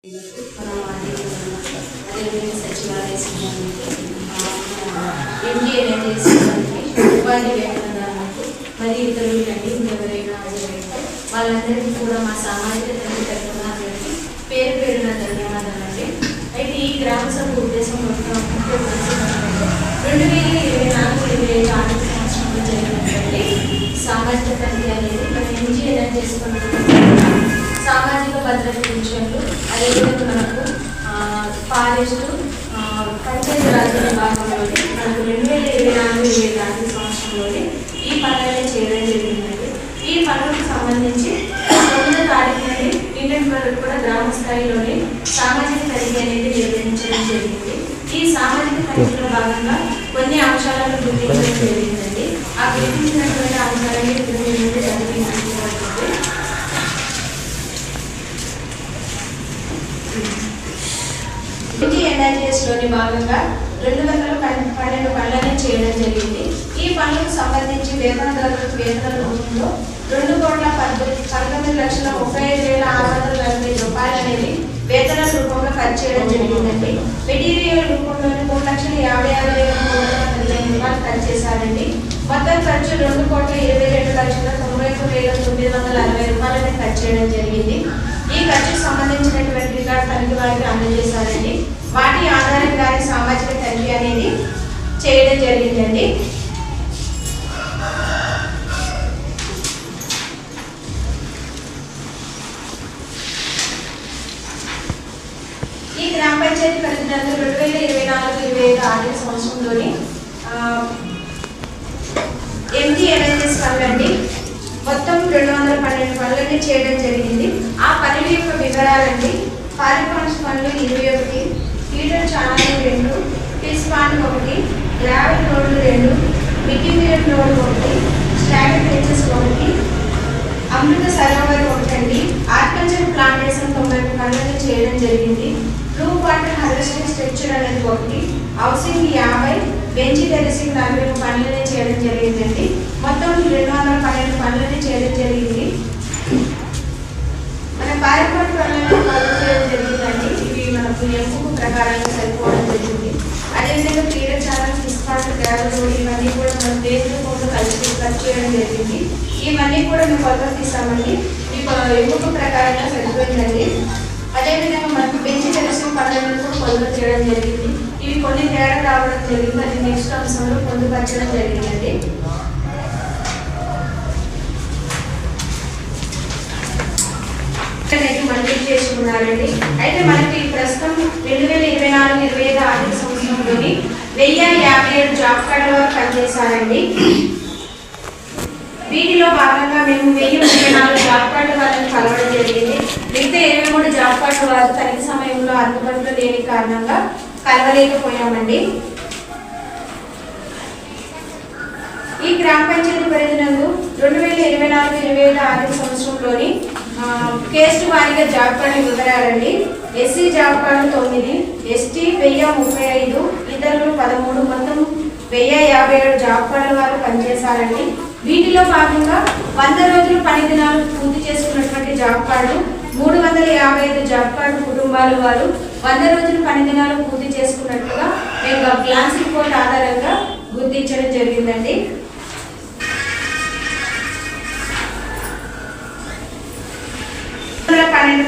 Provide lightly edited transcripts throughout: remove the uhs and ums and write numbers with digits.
సచివాలయ ఉపాధి వేతనదారులకు మరియు ఇతరులకి ఎవరైనా హాజరైతే వాళ్ళందరికీ కూడా మా సామాజిక తండ్రి తరఫున పేరు పేరున ధన్యవాదాలండి. అయితే ఈ గ్రామ సభ ఉద్దేశం 2024-25 ఆర్థిక సంవత్సరంలో జరిగినటువంటి సామాజిక తండ్రి అనేది మన నుంచి ఏదైనా చేసుకుంటున్న సామాజిక భద్రత పెన్షన్లు, అదేవిధంగా మనకు ఫారెస్ట్ పంచాయతీ రాజ్ విభాగంలోని మనకు 2024-25 ఆర్థిక సంవత్సరంలోని ఈ పనులనే చేయడం జరిగిందండి. ఈ పనులకు సంబంధించి 9వ తారీఖు నుండి ఇండియన్ వరకు కూడా గ్రామ స్థాయిలోని సామాజిక తనిఖీ అనేది నిర్వహించడం జరిగింది. ఈ సామాజిక తనిఖీలో భాగంగా కొన్ని అంశాలను గుర్తించడం జరిగిందండి. ఆ గుర్తించినటువంటి అంశాలని ఎన్ఐజిఎస్లోని భాగంగా 212 పనులను చేయడం జరిగింది. ఈ పనులకు సంబంధించి వేతనదారులకు వేతన రూపంలో 2,19,35,640,640 రూపాయలు అనేది వేతన రూపంలో ఖర్చు చేయడం జరిగిందండి. మెటీరియల్ రూపంలోని 3,56,315 రూపాయలు ఖర్చు చేశారండి. మొత్తం ఖర్చు 2,22,91,960 రూపాయలని ఖర్చు చేయడం జరిగింది. ఈ ఖర్చుకు సంబంధించినటువంటి రికార్డు తనిఖీ వారికి అందజేశారండి. వాటి ఆధారంగా సామాజిక తనిఖీ అనేది చేయడం జరిగిందండి. ఈ గ్రామ పంచాయతీ పరిధినందు 2024-25 ఆర్థిక సంవత్సరంలోని MGNSS పనులండి మొత్తం 212 పనులని చేయడం జరిగింది. ఆ పనుల యొక్క వివరాలండి: పారిపాన్స్ పనులు 21, feeder channel 2, fish pond 1, gravel రోడ్లు 2, midday meal road 1, standard benches 1, Amrit Sarovar 1, horticulture plantation 90 పనులను చేయడం జరిగింది. బ్లూ వాటర్ హార్వెస్టింగ్ స్ట్రక్చర్ అనేది 1, హౌసింగ్ 50, బెంచ్ టెరెసింగ్ 40 పనులని చేయడం జరిగిందండి. మొత్తం 212 పనులని చేయడం జరిగింది. మన పారిపాటు పనులను చేయడం జరిగిందండి. ఇవి మనకు ఎంపిక ప్రకారంగా సరిపోవడం జరిగింది. అదేవిధంగా ఫీడర్ ఛానల్, ఫిస్పాట్, గ్రావెల్ రోడ్ ఇవన్నీ కూడా మనం దేశ కోసం ఖర్చు చేయడం జరిగింది. ఇవన్నీ కూడా మేము కొలత తీసామండి. ఈ ఎంపిక ప్రకారంగా సరిపోయిందండి. అదేవిధంగా మనకు బెంచ్ టెరెసింగ్ పనులను కూడా కొలత చేయడం జరిగింది. ఇవి కొన్ని తేడా రావడం జరిగింది. అది నెక్స్ట్ అంశంలో పొందుపరచడం జరిగిందండి. మంజూరు చేసుకున్నారండి. అయితే మనకి ప్రస్తుతం 2024-25 ఆర్థిక సంవత్సరంలోని 1057 జాబ్ కార్డుల వారు పనిచేశారండి. వీటిలో భాగంగా మేము 1034 జాబ్ కార్డు వారిని కలవడం జరిగింది. మిగతా 23 జాబ్ కార్డు వారు తగిన సమయంలో అందుబాటులో లేని కారణంగా కలవలేకపోయామండి. ఈ గ్రామ పంచాయతీ పరిధినందు 2024-25 ఆర్థిక సంవత్సరంలోని కేస్ట్ వారీగా జాబ్ కార్డు వివరాలండి. ఎస్సీ జాబ్ కార్డు 9, ఎస్టీ 1035, ఇతరులు 13, మొత్తం 1057 జాబ్ కార్డుల వారు పనిచేశారండి. వీటిలో భాగంగా 100 రోజులు పని దినాలు పూర్తి చేసుకున్నటువంటి జాబ్ కార్డు 355 జాబ్ కార్డు కుటుంబాల వారు 100 రోజులు పని దినాలు పూర్తి చేసుకున్నట్టుగా మేము గ్లాన్స్ రిపోర్ట్ ఆధారంగా గుర్తించడం జరిగిందండి.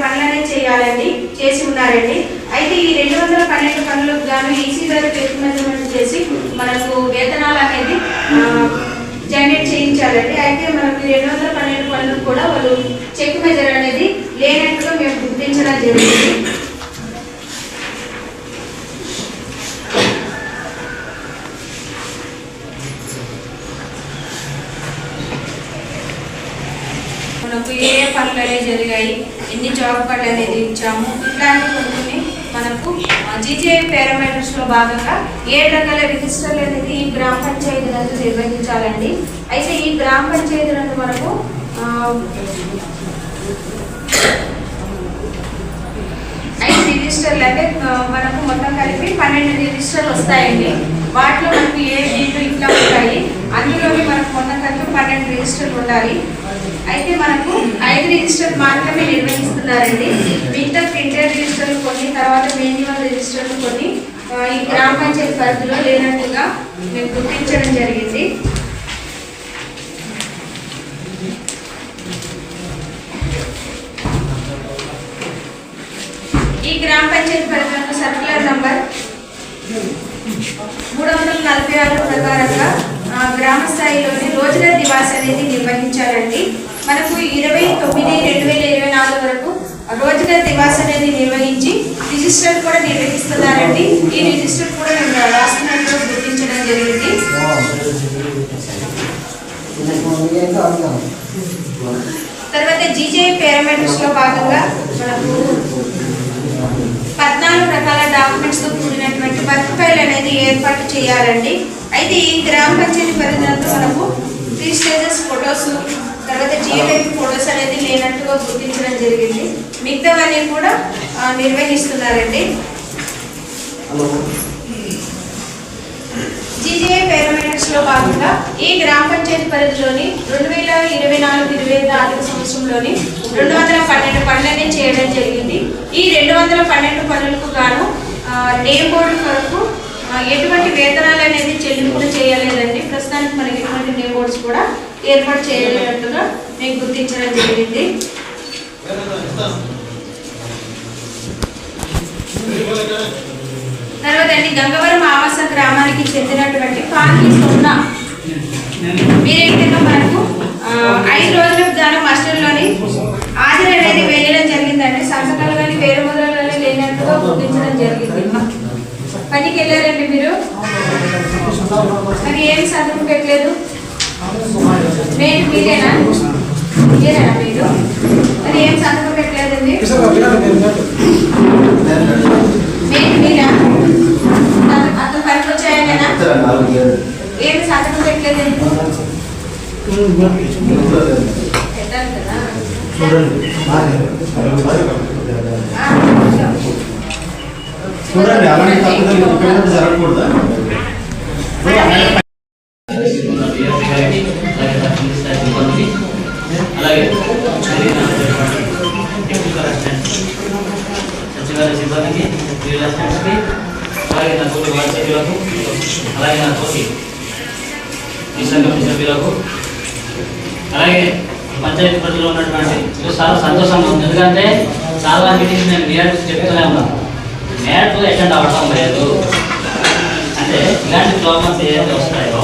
పనులనే చేయాలండి, చేసి ఉన్నారండి. అయితే ఈ 212 పనులకు గాను ఈసీ ద్వారా చెక్ మెజర్మెంట్ చేసి మనకు వేతనాలు అనేది జనరేట్ చేయించాలండి. అయితే మనకు 212 పనులకు కూడా వాళ్ళు చెక్ మెజర్ అనేది లేనట్టుగా మేము గుర్తించడం జరిగింది. మనకు ఏ పనులు అనేవి జరిగాయి, ఎన్ని జాబ్ కార్డు అనేది ఇచ్చాము, ఇట్లాంటి కొన్ని మనకు జీజీఐ పారామీటర్స్లో భాగంగా 7 రకాల రిజిస్టర్లు అనేది ఈ గ్రామ పంచాయతీ నందు నిర్వహించాలండి. అయితే ఈ గ్రామ పంచాయతీ నందు మనకు 5 రిజిస్టర్లు అంటే మనకు మొత్తం కలిపి 12 రిజిస్టర్లు వస్తాయండి. వాటిలో మనకు ఏ డీలు ఇట్లా ఉంటాయి. అందులోని మనకు మొత్తం కలిపి 12 రిజిస్టర్లు ఉండాలి. అయితే మనకు 5 రిజిస్టర్లు మాత్రమే నిర్వహిస్తున్నారండి. మిగతా ప్రింటెడ్ రిజిస్టర్లు కొన్ని, తర్వాత మాన్యువల్ రిజిస్టర్లు కొన్ని ఈ గ్రామ పంచాయతీ పరిధిలో లేనట్టుగా మేము గుర్తించడం జరిగింది. ఈ గ్రామ పంచాయతీ పరిధిలో సర్క్యులర్ నంబర్ 346 ప్రకారంగా గ్రామ స్థాయిలోని రోజుల దివాస్ అనేది నిర్వహించాలండి. మనకు 20/9/2024 వరకు రోజుల దివాస్ అనేది నిర్వహించి రిజిస్టర్ కూడా నిర్వహిస్తున్నారండి. ఈ రిజిస్టర్ కూడా మేము రాస్తున్నట్టు గుర్తించడం జరిగింది. తర్వాత జీజే పారామీటర్స్ లో భాగంగా మనకు 14 రకాల డాక్యుమెంట్స్ తో కూడినటువంటి వర్క్ ఫైల్ అనేది ఏర్పాటు చేయాలండి. అయితే ఈ గ్రామ పంచాయతీ పరిధిలో మనకు 3 స్టేజెస్ ఫొటోస్, తర్వాత జియోమెట్రిక్ ఫొటోస్ అనేది లేనట్టుగా గుర్తించడం జరిగింది. మిగతావన్నీ కూడా నిర్వహిస్తున్నారండి. జీజే పారామీటర్స్ లో భాగంగా ఈ గ్రామ పంచాయతీ పరిధిలోని 2024-25 ఆర్థిక సంవత్సరంలోని 212 పనులనే చేయడం జరిగింది. ఈ 212 పనులకు గాను నేమ్ బోర్డు కొరకు ఎటువంటి వేతనాలు అనేది చెల్లింపులు చేయలేదండి. ప్రస్తుతానికి మనకి ఎటువంటి నేమ్ బోర్డ్స్ కూడా ఏర్పాటు చేయలేనట్టుగా మేము గుర్తించడం జరిగింది. తర్వాత అండి గంగవరం ఆవాస గ్రామానికి చెందినటువంటి పార్టీ సోనా వీరేంటో మనకు 5 రోజులకు గాను మాస్టర్లోని హాజరు అనేది వేయడం జరిగిందండి. సంతకాలు కానీ పేరు ముద్రలు కానీ లేనట్టుగా గుర్తించడం జరిగింది. పనికి వెళ్ళారండి మీరు, మరి ఏం సంతకం పెట్టలేదు. మీరేనా మీరు, మరి ఏం సంతకం పెట్టలేదండి. మీరా అతను పనికి వచ్చాయనేనా, ఏమి సంతకం పెట్టలేదండి. పెట్టాలి కదా. చూడండి అలాంటి తప్పులు జరగకూడదా. అలాగే సచివాలయ సిబ్బందికి, ఫీల్డ్ అసిస్టెంట్స్కి, అలాగే నా తోటి వార్డు సభ్యులకు, అలాగే నా తోటి మిషన్ కమిటీ సభ్యులకు, అలాగే పంచాయతీ పరిధిలో ఉన్నటువంటి చాలా సంతోషంగా ఉంది. ఎందుకంటే చాలా మీటింగ్స్ నేను మేరకు చెప్తూనే ఉన్నాను, మేరకు అటెండ్ అవ్వడం లేదు. అంటే ఇలాంటి ప్రాబ్లమ్స్ ఏదైతే వస్తాయో